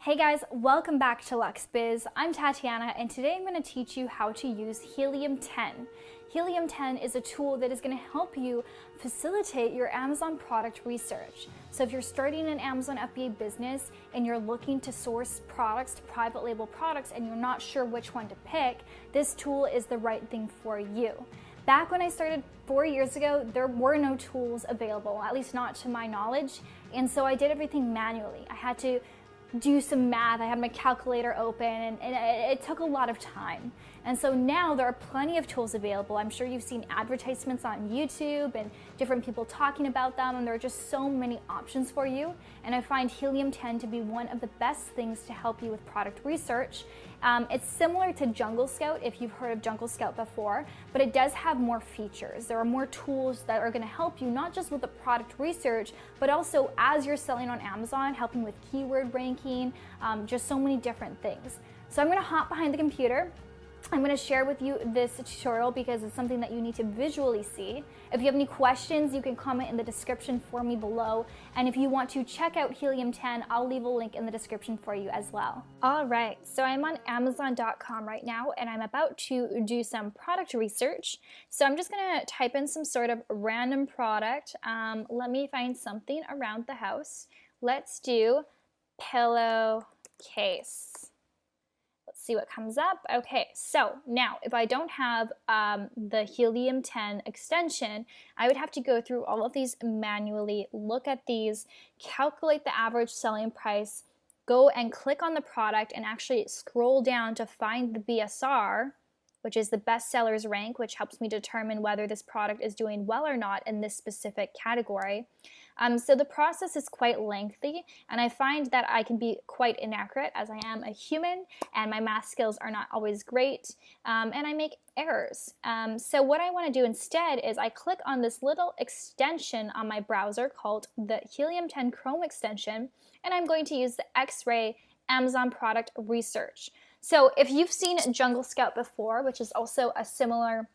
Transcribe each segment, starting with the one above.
Hey guys, welcome back to LuxBiz. I'm Tatiana and today I'm going to teach you how to use Helium 10. Helium 10 is a tool that is going to help you facilitate your Amazon product research. So if you're starting an Amazon FBA business and you're looking to source products, private label products, and you're not sure which one to pick, this tool is the right thing for you. Back when I started 4 years ago, there were no tools available, at least not to my knowledge, and so I did everything manually. I had to do some math, I had my calculator open, and it took a lot of time. And so now there are plenty of tools available. I'm sure you've seen advertisements on YouTube and different people talking about them, and there are just so many options for you. And I find Helium 10 to be one of the best things to help you with product research. It's similar to Jungle Scout, if you've heard of Jungle Scout before, but it does have more features. There are more tools that are going to help you not just with the product research, but also as you're selling on Amazon, helping with keyword ranking, just so many different things. So I'm going to hop behind the computer. I'm going to share with you this tutorial because it's something that you need to visually see. If you have any questions, you can comment in the description for me below. And if you want to check out Helium 10, I'll leave a link in the description for you as well. All right, so I'm on Amazon.com right now and I'm about to do some product research. So I'm just going to type in some sort of random product. Let me find something around the house. Let's do pillowcase. See what comes up. Okay, so now if I don't have the Helium 10 extension, I would have to go through all of these manually, look at these, calculate the average selling price, go and click on the product and actually scroll down to find the BSR, which is the best sellers rank, which helps me determine whether this product is doing well or not in this specific category. So the process is quite lengthy, and I find that I can be quite inaccurate as I am a human and my math skills are not always great, and I make errors. So what I want to do instead is I click on this little extension on my browser called the Helium 10 Chrome extension, and I'm going to use the X-Ray Amazon Product Research. So if you've seen Jungle Scout before, which is also a similar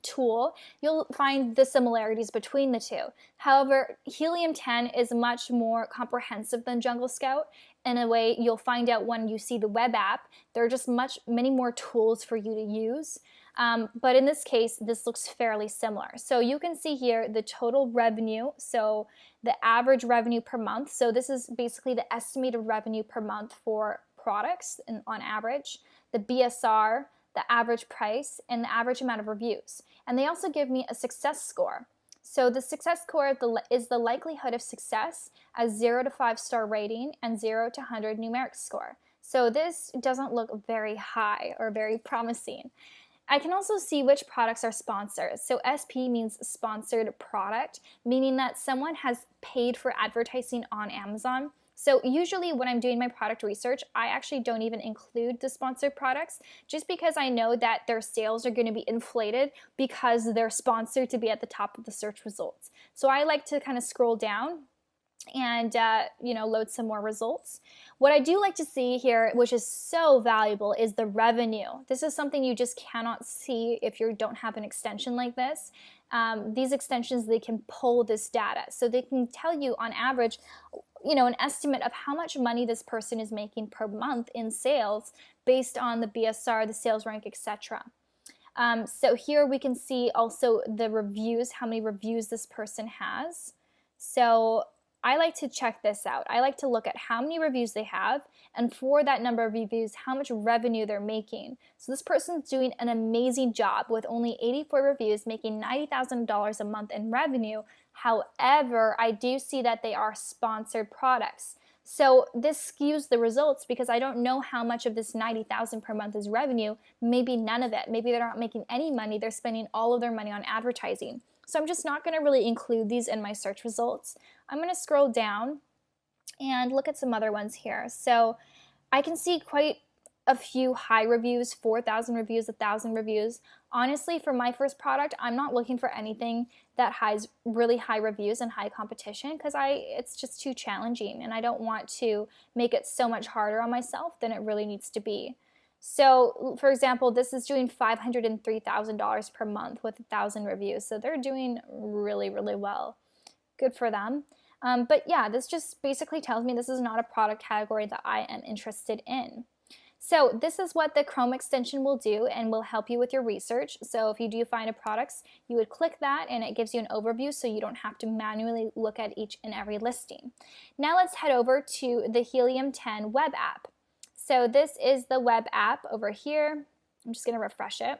tool, you'll find the similarities between the two. However, Helium 10 is much more comprehensive than Jungle Scout. In a way, you'll find out when you see the web app, there are just many more tools for you to use. But in this case, this looks fairly similar. So you can see here the total revenue, so the average revenue per month. So this is basically the estimated revenue per month for products on average, the BSR, the average price, and the average amount of reviews. And they also give me a success score. So the success score is the likelihood of success as 0 to 5-star rating and 0 to 100 numeric score. So this doesn't look very high or very promising. I can also see which products are sponsored. So SP means sponsored product, meaning that someone has paid for advertising on Amazon. So usually when I'm doing my product research, I actually don't even include the sponsored products just because I know that their sales are going to be inflated because they're sponsored to be at the top of the search results. So I like to kind of scroll down and load some more results. What I do like to see here, which is so valuable, is the revenue. This is something you just cannot see if you don't have an extension like this. These extensions, they can pull this data. So they can tell you on average, an estimate of how much money this person is making per month in sales based on the BSR, the sales rank, etc. So here we can see also the reviews, how many reviews this person has. So I like to check this out. I like to look at how many reviews they have, and for that number of reviews, how much revenue they're making. So this person's doing an amazing job with only 84 reviews, making $90,000 a month in revenue. However, I do see that they are sponsored products. So this skews the results because I don't know how much of this $90,000 per month is revenue. Maybe none of it. Maybe they're not making any money. They're spending all of their money on advertising. So I'm just not going to really include these in my search results. I'm going to scroll down and look at some other ones here. So I can see quite a few high reviews, 4,000 reviews, 1,000 reviews. Honestly, for my first product, I'm not looking for anything that has really high reviews and high competition because it's just too challenging and I don't want to make it so much harder on myself than it really needs to be. So, for example, this is doing $503,000 per month with 1,000 reviews. So they're doing really, really well. Good for them. But yeah, this just basically tells me this is not a product category that I am interested in. So this is what the Chrome extension will do and will help you with your research. So if you do find a product, you would click that and it gives you an overview so you don't have to manually look at each and every listing. Now let's head over to the Helium 10 web app. So this is the web app over here. I'm just going to refresh it.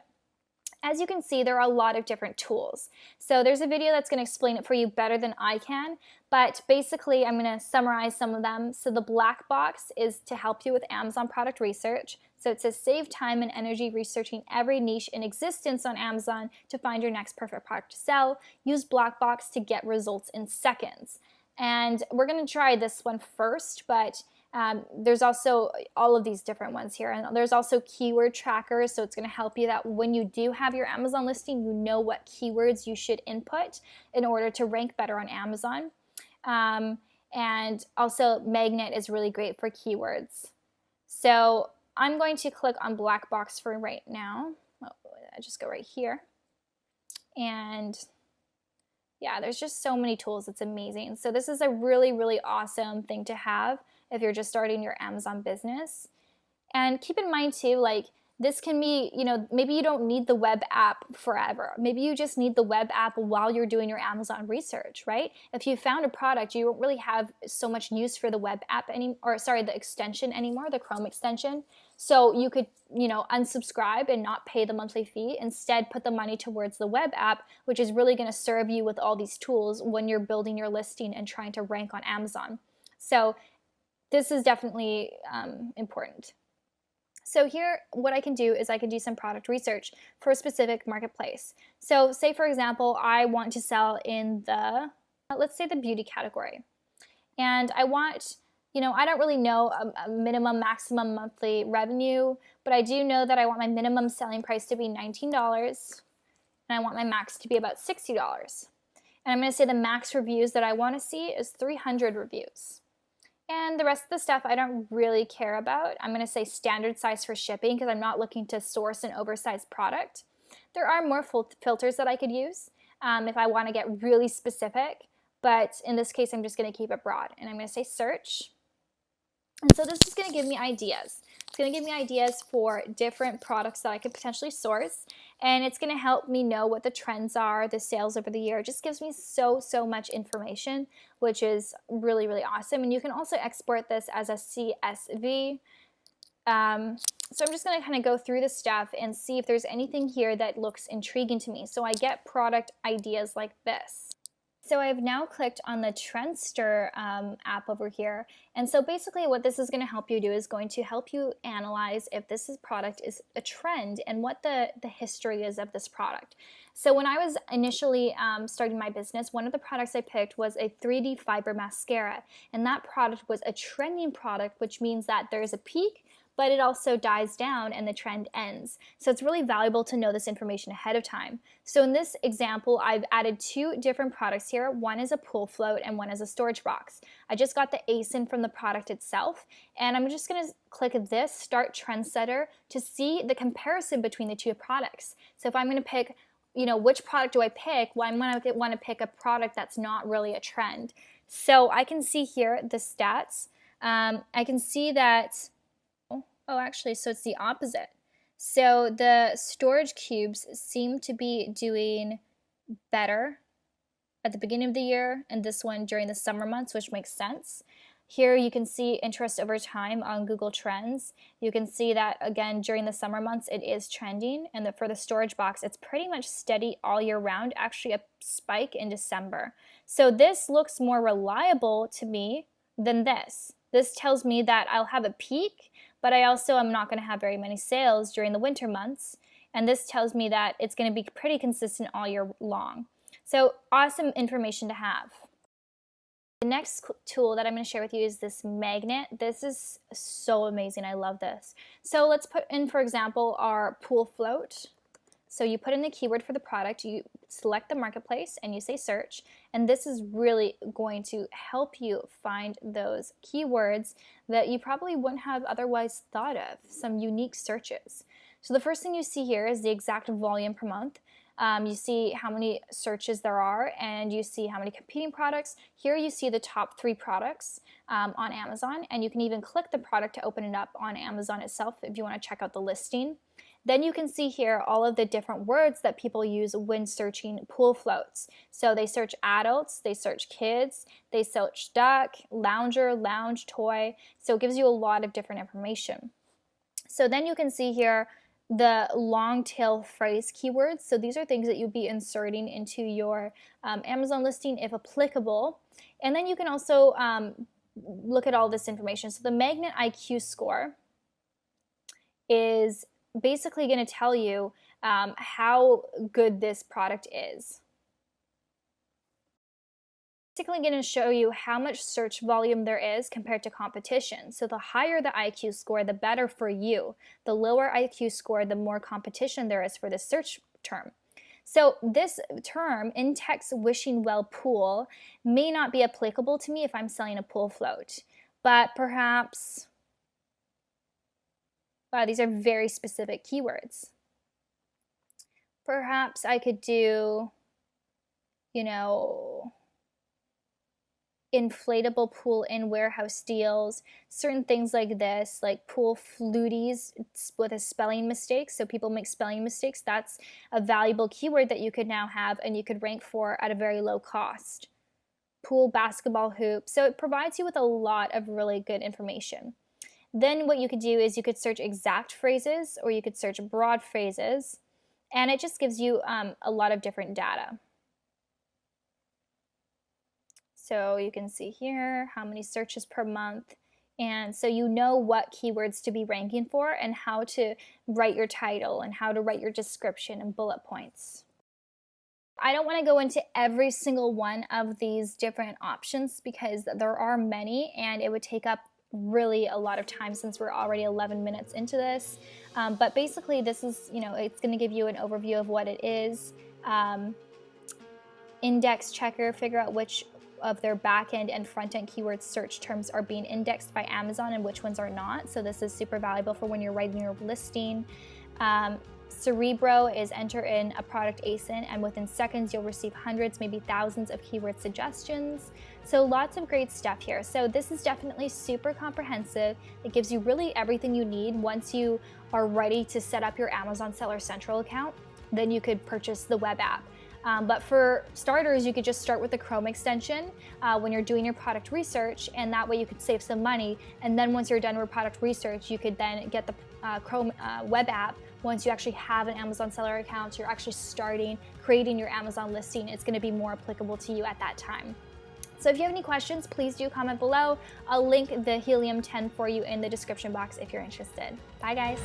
As you can see, there are a lot of different tools. So there's a video that's going to explain it for you better than I can, but basically I'm going to summarize some of them. So the black box is to help you with Amazon product research. So it says save time and energy researching every niche in existence on Amazon to find your next perfect product to sell. Use black box to get results in seconds. And we're going to try this one first, but there's also all of these different ones here, and there's also keyword trackers, so it's going to help you that when you do have your Amazon listing, you know what keywords you should input in order to rank better on Amazon. And also Magnet is really great for keywords. So I'm going to click on black box for right now. I just go right here, and yeah, there's just so many tools. It's amazing. So this is a really, really awesome thing to have if you're just starting your Amazon business. And keep in mind too, like this can be, maybe you don't need the web app forever. Maybe you just need the web app while you're doing your Amazon research, right? If you found a product, you don't really have so much use for the web app the extension anymore, the Chrome extension. So you could, unsubscribe and not pay the monthly fee. Instead, put the money towards the web app, which is really going to serve you with all these tools when you're building your listing and trying to rank on Amazon. So this is definitely important. So here, what I can do is I can do some product research for a specific marketplace. So say, for example, I want to sell in the, let's say the beauty category. And I want, I don't really know a minimum, maximum monthly revenue, but I do know that I want my minimum selling price to be $19, and I want my max to be about $60. And I'm going to say the max reviews that I want to see is 300 reviews. And the rest of the stuff I don't really care about. I'm going to say standard size for shipping because I'm not looking to source an oversized product. There are more filters that I could use if I want to get really specific, but in this case I'm just going to keep it broad. And I'm going to say search. And so this is going to give me ideas. It's going to give me ideas for different products that I could potentially source, and it's going to help me know what the trends are, the sales over the year. It just gives me so much information, which is really, really awesome. And you can also export this as a CSV. So I'm just going to kind of go through the stuff and see if there's anything here that looks intriguing to me. So I get product ideas like this. So I've now clicked on the Trendster app over here. And so basically what this is going to help you do is going to help you analyze if this product is a trend and what the history is of this product. So when I was initially starting my business, one of the products I picked was a 3D fiber mascara. And that product was a trending product, which means that there's a peak, but it also dies down and the trend ends. So it's really valuable to know this information ahead of time. So in this example, I've added two different products here. One is a pool float and one is a storage box. I just got the ASIN from the product itself, and I'm just gonna click this, Start Trend Setter, to see the comparison between the two products. So if I'm gonna pick, which product do I pick? Well, I'm gonna wanna pick a product that's not really a trend. So I can see here the stats. I can see that, oh, actually, so it's the opposite. So the storage cubes seem to be doing better at the beginning of the year, and this one during the summer months, which makes sense. Here you can see interest over time on Google Trends. You can see that, again, during the summer months, it is trending, and for the storage box, it's pretty much steady all year round, actually a spike in December. So this looks more reliable to me than this. This tells me that I'll have a peak, but I also am not going to have very many sales during the winter months. And this tells me that it's going to be pretty consistent all year long. So awesome information to have. The next tool that I'm going to share with you is this magnet. This is so amazing. I love this. So let's put in, for example, our pool float. So you put in the keyword for the product, you select the marketplace, and you say search. And this is really going to help you find those keywords that you probably wouldn't have otherwise thought of, some unique searches. So the first thing you see here is the exact volume per month. You see how many searches there are, and you see how many competing products. Here you see the top 3 products on Amazon, and you can even click the product to open it up on Amazon itself if you want to check out the listing. Then you can see here all of the different words that people use when searching pool floats. So they search adults, they search kids, they search duck, lounger, lounge, toy. So it gives you a lot of different information. So then you can see here the long tail phrase keywords. So these are things that you'd be inserting into your Amazon listing if applicable. And then you can also look at all this information. So the Magnet IQ score is basically going to tell you how good this product is. Basically going to show you how much search volume there is compared to competition. So the higher the IQ score, the better for you. The lower IQ score, the more competition there is for the search term. So this term, in-text wishing well pool, may not be applicable to me if I'm selling a pool float, but perhaps, wow, these are very specific keywords. Perhaps I could do, you know, inflatable pool in warehouse deals, certain things like this, like pool fluties with a spelling mistake. So people make spelling mistakes. That's a valuable keyword that you could now have and you could rank for at a very low cost. Pool basketball hoop. So it provides you with a lot of really good information. Then what you could do is you could search exact phrases or you could search broad phrases, and it just gives you a lot of different data. So you can see here how many searches per month, and so you know what keywords to be ranking for and how to write your title and how to write your description and bullet points. I don't want to go into every single one of these different options because there are many and it would take up really a lot of time since we're already 11 minutes into this. But basically this is, it's going to give you an overview of what it is. Index checker, figure out which of their back-end and front-end keyword search terms are being indexed by Amazon and which ones are not. So this is super valuable for when you're writing your listing. Cerebro is enter in a product ASIN and within seconds you'll receive hundreds, maybe thousands of keyword suggestions. So lots of great stuff here. So this is definitely super comprehensive. It gives you really everything you need. Once you are ready to set up your Amazon Seller Central account, then you could purchase the web app. But for starters, you could just start with the Chrome extension when you're doing your product research, and that way you could save some money. And then once you're done with product research, you could then get the Chrome web app. Once you actually have an Amazon seller account, you're actually creating your Amazon listing. It's going to be more applicable to you at that time. So if you have any questions, please do comment below. I'll link the Helium 10 for you in the description box if you're interested. Bye guys.